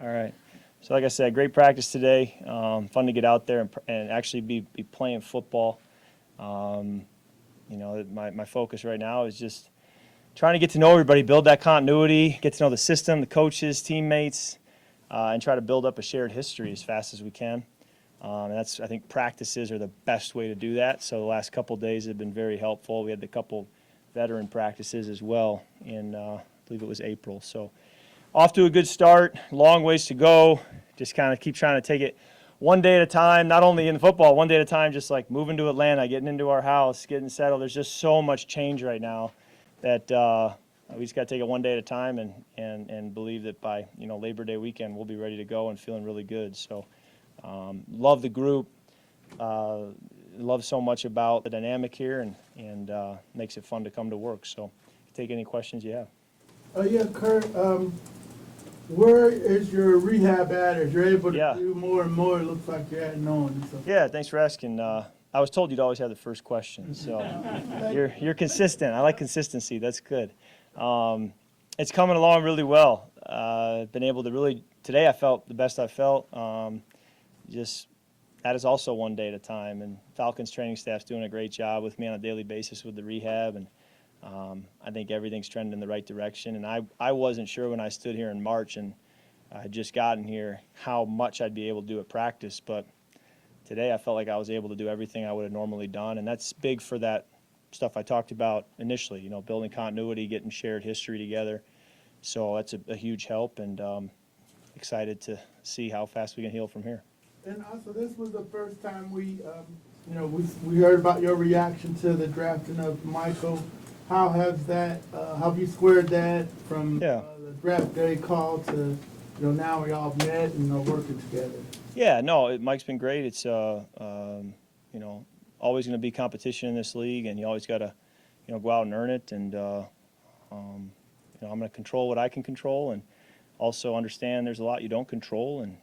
All right. So like I said, great practice today. Fun to get out there and actually be playing football. My focus right now is just trying to get to know everybody, build that continuity, get to know the system, the coaches, teammates, and try to build up a shared history as fast as we can. I think practices are the best way to do that. So the last couple of days have been very helpful. We had a couple veteran practices as well in, I believe it was April. So off to a good start, long ways to go. Just kind of keep trying to take it one day at a time, not only in football, one day at a time, just like moving to Atlanta, getting into our house, getting settled. There's just so much change right now that we just got to take it one day at a time and believe that by Labor Day weekend we'll be ready to go and feeling really good. So love the group, love so much about the dynamic here, and makes it fun to come to work. So take any questions you have. Yeah, Kurt, where is your rehab at? As you're able to do more and more, it looks like you're adding on. So. Yeah, thanks for asking. I was told you'd always have the first question, so you're consistent. I like consistency. That's good. It's coming along really well. Been able to today I felt the best I felt. Just that is also one day at a time, and Falcons training staff's doing a great job with me on a daily basis with the rehab, and I think everything's trending in the right direction. And I wasn't sure when I stood here in March and I had just gotten here how much I'd be able to do at practice, but today I felt like I was able to do everything I would have normally done, and that's big for that stuff I talked about initially, building continuity, getting shared history together. So that's a huge help, and excited to see how fast we can heal from here. And also, this was the first time we heard about your reaction to the drafting of Michael. How have you squared that from the draft day call to now we all met and working together? Yeah, no, Mike's been great. It's always going to be competition in this league, and you always got to go out and earn it. And I'm going to control what I can control, and also understand there's a lot you don't control. And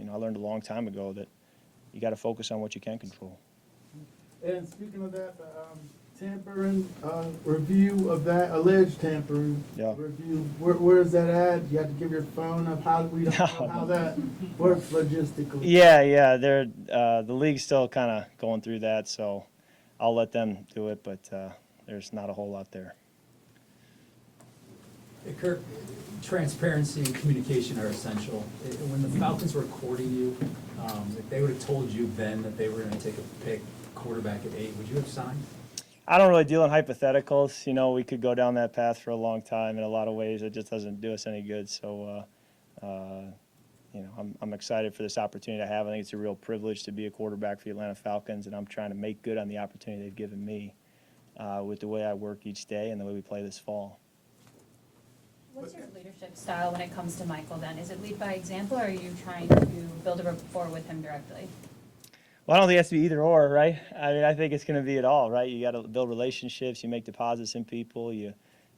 I learned a long time ago that you got to focus on what you can control. And speaking of that, tampering review of that alleged tampering review. Where is that at? You have to give your phone up. How that works logistically. Yeah. The league's still kind of going through that, so I'll let them do it. But there's not a whole lot there. Hey, Kirk, transparency and communication are essential. When the Falcons were courting you, if they would have told you then that they were going to take a pick quarterback at 8, would you have signed? I don't really deal in hypotheticals. We could go down that path for a long time in a lot of ways. It just doesn't do us any good. So, I'm excited for this opportunity to have. I think it's a real privilege to be a quarterback for the Atlanta Falcons, and I'm trying to make good on the opportunity they've given me with the way I work each day and the way we play this fall. What's your leadership style when it comes to Michael then? Is it lead by example, or are you trying to build a rapport with him directly? Well, I don't think it has to be either or, right? I mean, I think it's going to be it all, right? You got to build relationships, you make deposits in people, you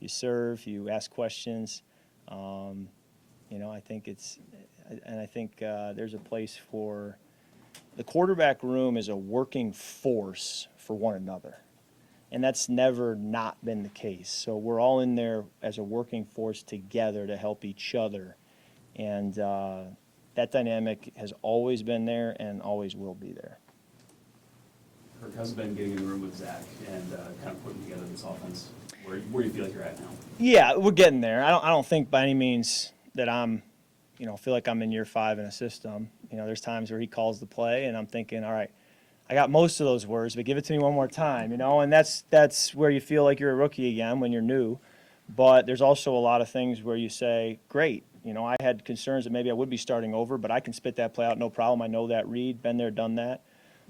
serve, you ask questions. I think there's a place for the quarterback room is a working force for one another, and that's never not been the case. So we're all in there as a working force together to help each other, and that dynamic has always been there and always will be there. Kirk, how's it been getting in the room with Zach and kind of putting together this offense? Where do you feel like you're at now? Yeah, we're getting there. I don't think by any means that I'm, feel like I'm in year 5 in a system. There's times where he calls the play and I'm thinking, all right, I got most of those words, but give it to me one more time, and that's where you feel like you're a rookie again when you're new. But there's also a lot of things where you say, great. I had concerns that maybe I would be starting over, but I can spit that play out, no problem. I know that read, been there, done that.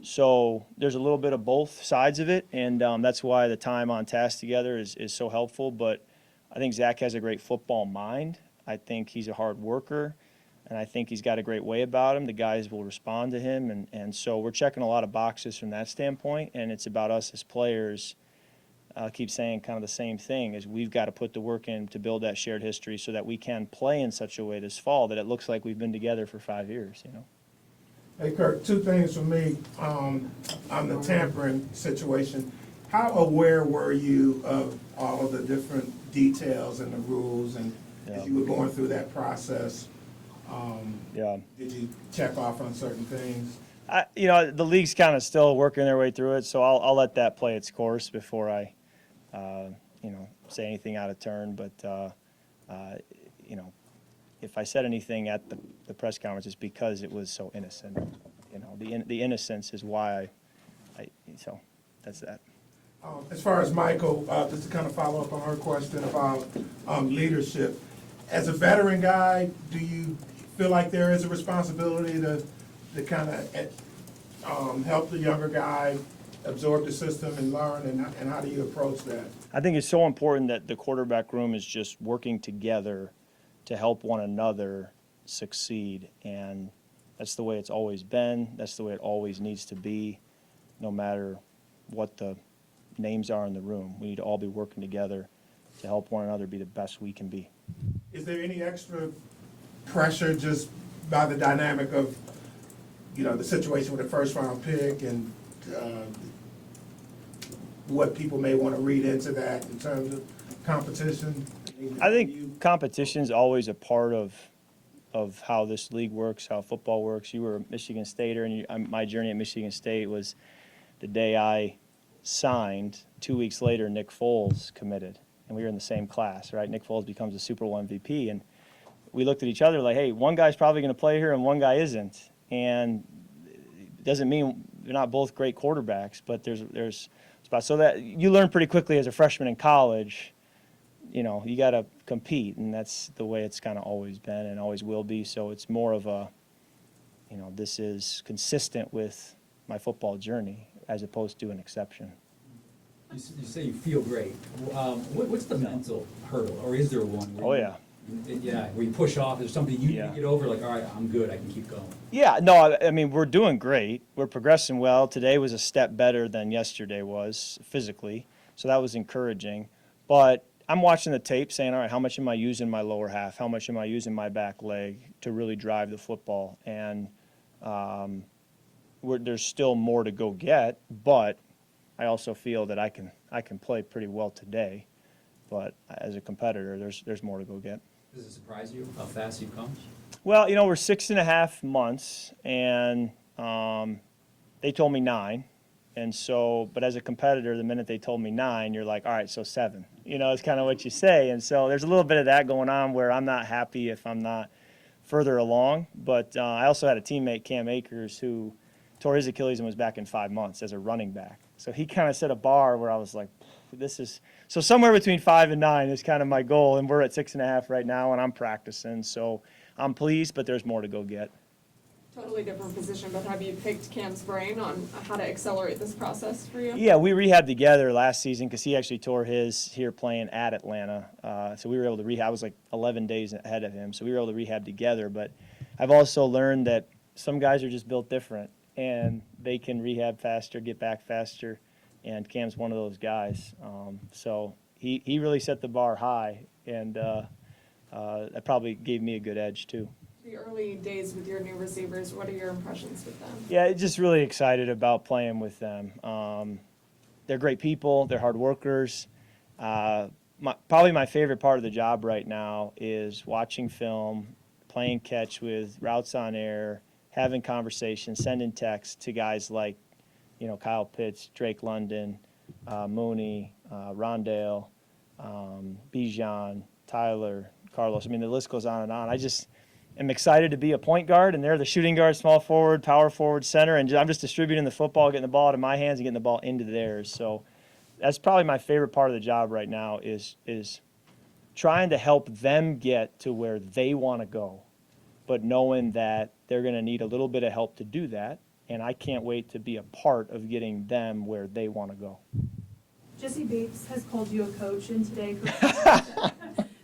So there's a little bit of both sides of it, and that's why the time on task together is so helpful. But I think Zach has a great football mind. I think he's a hard worker, and I think he's got a great way about him. The guys will respond to him, and so we're checking a lot of boxes from that standpoint, and it's about us as players. I keep saying kind of the same thing, is we've got to put the work in to build that shared history so that we can play in such a way this fall that it looks like we've been together for 5 years, Hey, Kirk, 2 things for me on the tampering situation. How aware were you of all of the different details and the rules and as you were going through that process? Yeah. Did you check off on certain things? The league's kind of still working their way through it, so I'll let that play its course before I, say anything out of turn. But, if I said anything at the press conference, it's because it was so innocent. The innocence is why so that's that. As far as Michael, just to kind of follow up on her question about leadership, as a veteran guy, do you feel like there is a responsibility to kind of help the younger guy absorb the system and learn, and how do you approach that? I think it's so important that the quarterback room is just working together to help one another succeed, and that's the way it's always been. That's the way it always needs to be, no matter what the names are in the room. We need to all be working together to help one another be the best we can be. Is there any extra pressure just by the dynamic of, the situation with the first round pick and what people may want to read into that in terms of competition? I think competition is always a part of how this league works, how football works. You were a Michigan Stater, and my journey at Michigan State was the day I signed. 2 weeks later, Nick Foles committed, and we were in the same class, right? Nick Foles becomes a Super Bowl MVP, and we looked at each other like, hey, one guy's probably going to play here and one guy isn't. And it doesn't mean they're not both great quarterbacks, but there's spots. So that you learn pretty quickly as a freshman in college, you got to compete, and that's the way it's kind of always been and always will be. So it's more of a, this is consistent with my football journey as opposed to an exception. You say you feel great. What's the mental hurdle, or is there one? Where where you push off, there's something you get over, like, all right, I'm good, I can keep going. Yeah, no, I mean, we're doing great. We're progressing well. Today was a step better than yesterday was physically, so that was encouraging. But I'm watching the tape saying, all right, how much am I using my lower half? How much am I using my back leg to really drive the football? And there's still more to go get, but I also feel that I can play pretty well today. But as a competitor, there's more to go get. Does it surprise you how fast you've come? Well, we're 6.5 months, and they told me 9. And so, but as a competitor, the minute they told me 9, you're like, all right, so 7. It's kind of what you say. And so there's a little bit of that going on where I'm not happy if I'm not further along. But I also had a teammate, Cam Akers, who tore his Achilles and was back in 5 months as a running back. So he kind of set a bar where I was like, so somewhere between 5 and 9 is kind of my goal. And we're at 6.5 right now, and I'm practicing. So I'm pleased, but there's more to go get. Totally different position, but have you picked Cam's brain on how to accelerate this process for you? Yeah, we rehabbed together last season because he actually tore his here playing at Atlanta. So we were able to rehab. I was like 11 days ahead of him, so we were able to rehab together. But I've also learned that some guys are just built different, and they can rehab faster, get back faster, and Cam's one of those guys. So he really set the bar high, and that probably gave me a good edge too. The early days with your new receivers, what are your impressions with them? Yeah, just really excited about playing with them. They're great people. They're hard workers. Probably my favorite part of the job right now is watching film, playing catch with routes on air, having conversations, sending texts to guys like, Kyle Pitts, Drake London, Mooney, Rondale, Bijan, Tyler, Carlos. I mean, the list goes on and on. I just am excited to be a point guard, and they're the shooting guard, small forward, power forward, center, and I'm just distributing the football, getting the ball out of my hands and getting the ball into theirs. So that's probably my favorite part of the job right now is trying to help them get to where they want to go, but knowing that they're going to need a little bit of help to do that, and I can't wait to be a part of getting them where they want to go. Jesse Bates has called you a coach, and today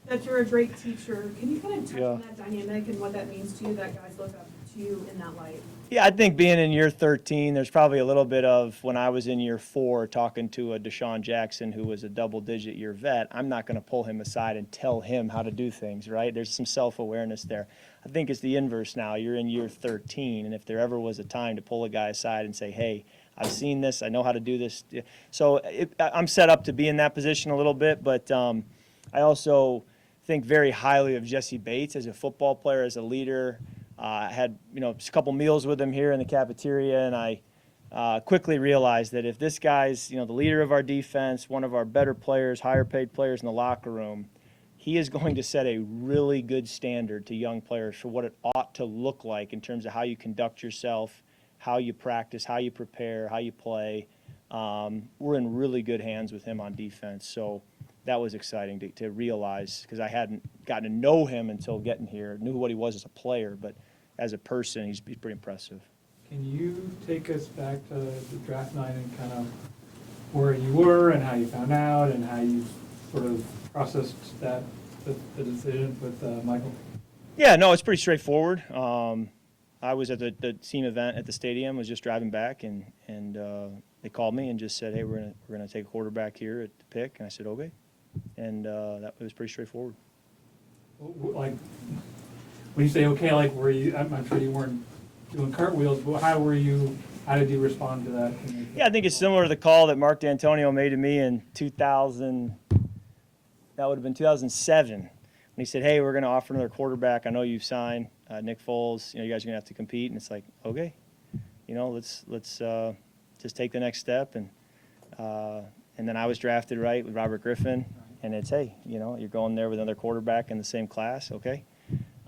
that you're a great teacher. Can you kind of touch on that dynamic and what that means to you, that guys look up to you in that light? Yeah, I think being in year 13, there's probably a little bit of when I was in year 4 talking to a Deshaun Jackson who was a double-digit year vet, I'm not going to pull him aside and tell him how to do things, right? There's some self-awareness there. I think it's the inverse now. You're in year 13, and if there ever was a time to pull a guy aside and say, hey, I've seen this, I know how to do this. So I'm set up to be in that position a little bit, but I also think very highly of Jesse Bates as a football player, as a leader. I had, just a couple meals with him here in the cafeteria, and I quickly realized that if this guy's, the leader of our defense, one of our better players, higher paid players in the locker room, he is going to set a really good standard to young players for what it ought to look like in terms of how you conduct yourself, how you practice, how you prepare, how you play. We're in really good hands with him on defense. So that was exciting to realize, because I hadn't gotten to know him until getting here. Knew what he was as a player, but as a person, he's pretty impressive. Can you take us back to the draft night and kind of where you were and how you found out and how you sort of processed the decision with Michael? Yeah, no, it's pretty straightforward. I was at the team event at the stadium, was just driving back, and they called me and just said, hey, we're gonna take a quarterback here at the pick, and I said, okay. And that was pretty straightforward. Like, when you say okay, like, were you, I'm sure you weren't doing cartwheels, but how did you respond to that? Yeah, I think it's similar to the call that Mark D'Antonio made to me in 2000, that would have been 2007. When he said, hey, we're going to offer another quarterback. I know you've signed Nick Foles. You guys are going to have to compete. And it's like, okay, let's just take the next step. And then I was drafted right with Robert Griffin. And it's, hey, you're going there with another quarterback in the same class. Okay.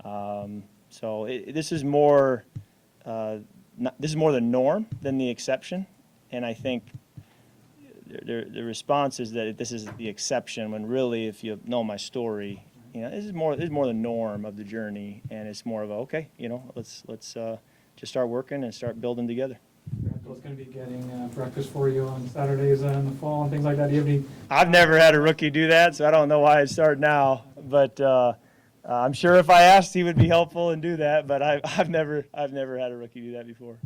So this is more the norm than the exception. And I think the response is that this is the exception, when really, if you know my story, this is more the norm of the journey, and it's more of let's just start working and start building together. Michael's going to be getting breakfast for you on Saturdays in the fall and things like that. Do you have any? I've never had a rookie do that, so I don't know why I'd start now. But I'm sure if I asked, he would be helpful and do that. But I've never had a rookie do that before.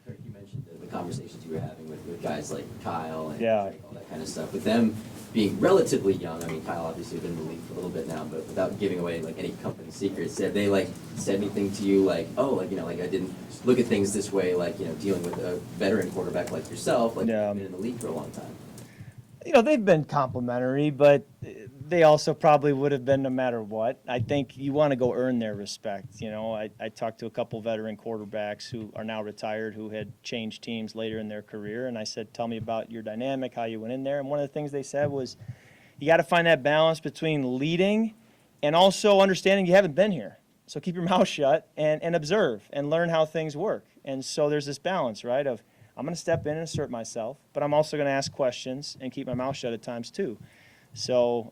Kirk, you mentioned the conversations you were having with guys like Kyle and Yeah. Drake, all that kind of stuff. With them being relatively young, I mean, Kyle obviously been in the league for a little bit now, but without giving away like any company secrets, have they said anything to you like, oh, I didn't look at things this way, dealing with a veteran quarterback like yourself, Yeah. you've been in the league for a long time? They've been complimentary, but they also probably would have been no matter what. I think you want to go earn their respect. I talked to a couple veteran quarterbacks who are now retired, who had changed teams later in their career, and I said, tell me about your dynamic, how you went in there. And one of the things they said was, you got to find that balance between leading and also understanding you haven't been here. So keep your mouth shut and observe and learn how things work. And so there's this balance, right, of I'm going to step in and assert myself, but I'm also going to ask questions and keep my mouth shut at times too. So,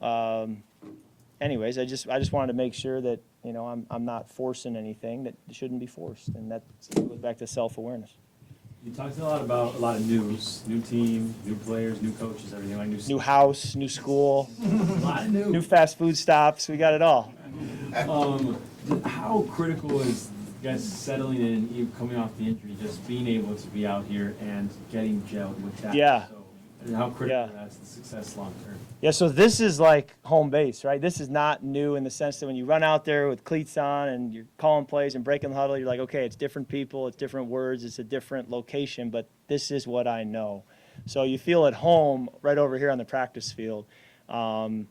anyways, I just wanted to make sure that I'm not forcing anything that shouldn't be forced, and that goes back to self-awareness. You talked a lot about a lot of news, new team, new players, new coaches, everything like New house, new school, a lot of new fast food stops. We got it all. How critical is guys settling in, you coming off the injury, just being able to be out here and getting gelled with that? Yeah. And how critical Yeah. that's the success long term. Yeah, so this is like home base, right? This is not new in the sense that when you run out there with cleats on and you're calling plays and breaking the huddle, you're like, okay, it's different people, it's different words, it's a different location, but this is what I know. So you feel at home right over here on the practice field. And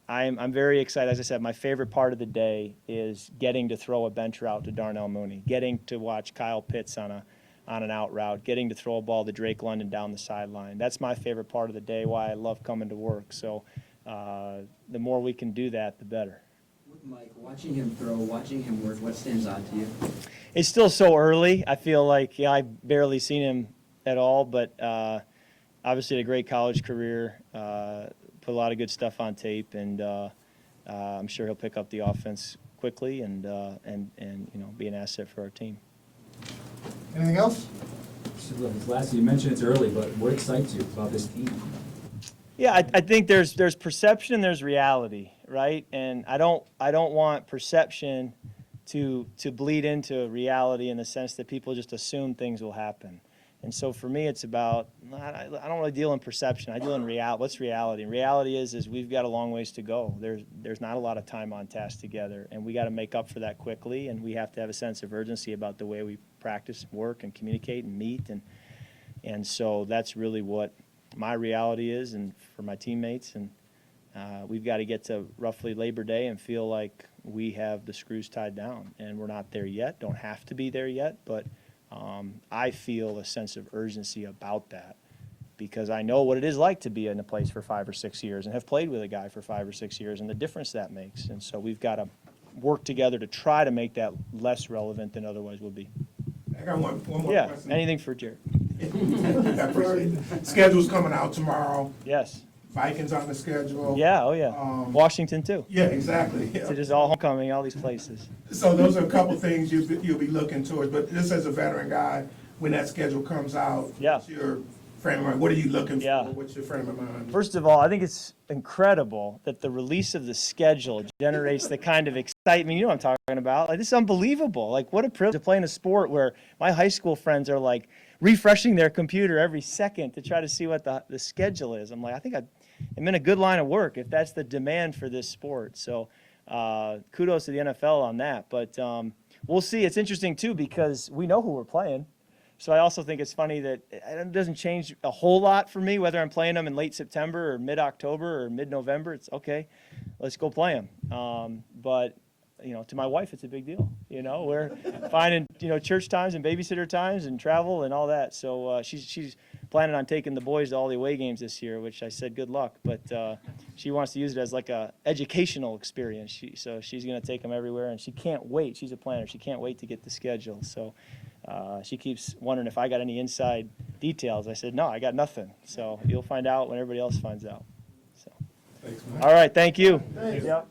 I'm very excited. As I said, my favorite part of the day is getting to throw a bench route to Darnell Mooney, getting to watch Kyle Pitts on an out route, getting to throw a ball to Drake London down the sideline. That's my favorite part of the day, why I love coming to work. So the more we can do that, the better. With Mike, watching him throw, watching him work, what stands out to you? It's still so early. I feel like, I've barely seen him at all, but obviously had a great college career, put a lot of good stuff on tape, and I'm sure he'll pick up the offense quickly and be an asset for our team. Anything else? Lastly, you mentioned it's early, but what excites you about this team? Yeah, I think there's perception and there's reality, right? And I don't want perception to bleed into reality in the sense that people just assume things will happen. And so for me, it's about, I don't really deal in perception. I deal in reality. What's reality? And reality is we've got a long ways to go. There's not a lot of time on task together, and we got to make up for that quickly, and we have to have a sense of urgency about the way we practice, work, and communicate and meet. And so that's really what my reality is, and for my teammates. And we've got to get to roughly Labor Day and feel like we have the screws tied down. And we're not there yet, don't have to be there yet, but I feel a sense of urgency about that because I know what it is like to be in a place for 5 or 6 years and have played with a guy for 5 or 6 years and the difference that makes. And so we've got to work together to try to make that less relevant than otherwise would be. I got one more Yeah, question. anything for Jared. I appreciate it. Schedule's coming out tomorrow. Yes. Vikings on the schedule. Yeah, oh yeah. Washington too. Yeah, exactly. So just all homecoming, all these places. So those are a couple things you'll be looking towards, but just as a veteran guy, when that schedule comes out, Yeah. what's your frame of mind? What are you looking Yeah. for? What's your frame of mind? First of all, I think it's incredible that the release of the schedule generates the kind of excitement, you know what I'm talking about. Like, this is unbelievable. Like, what a privilege to play in a sport where my high school friends are like refreshing their computer every second to try to see what the schedule is. I'm like, I think I'm in a good line of work if that's the demand for this sport. So kudos to the NFL on that. But we'll see. It's interesting, too, because we know who we're playing. So I also think it's funny that it doesn't change a whole lot for me, whether I'm playing them in late September or mid-October or mid-November. It's okay, let's go play them. But, you know, to my wife, it's a big deal. You know, we're finding, you know, church times and babysitter times and travel and all that. So she's planning on taking the boys to all the away games this year, which I said good luck. But she wants to use it as like a educational experience. So she's going to take them everywhere, and she can't wait. She's a planner. She can't wait to get the schedule. So she keeps wondering if I got any inside details. I said, no, I got nothing. So you'll find out when everybody else finds out. So. Thanks, Mike. All right, thank you. Thanks. Yep.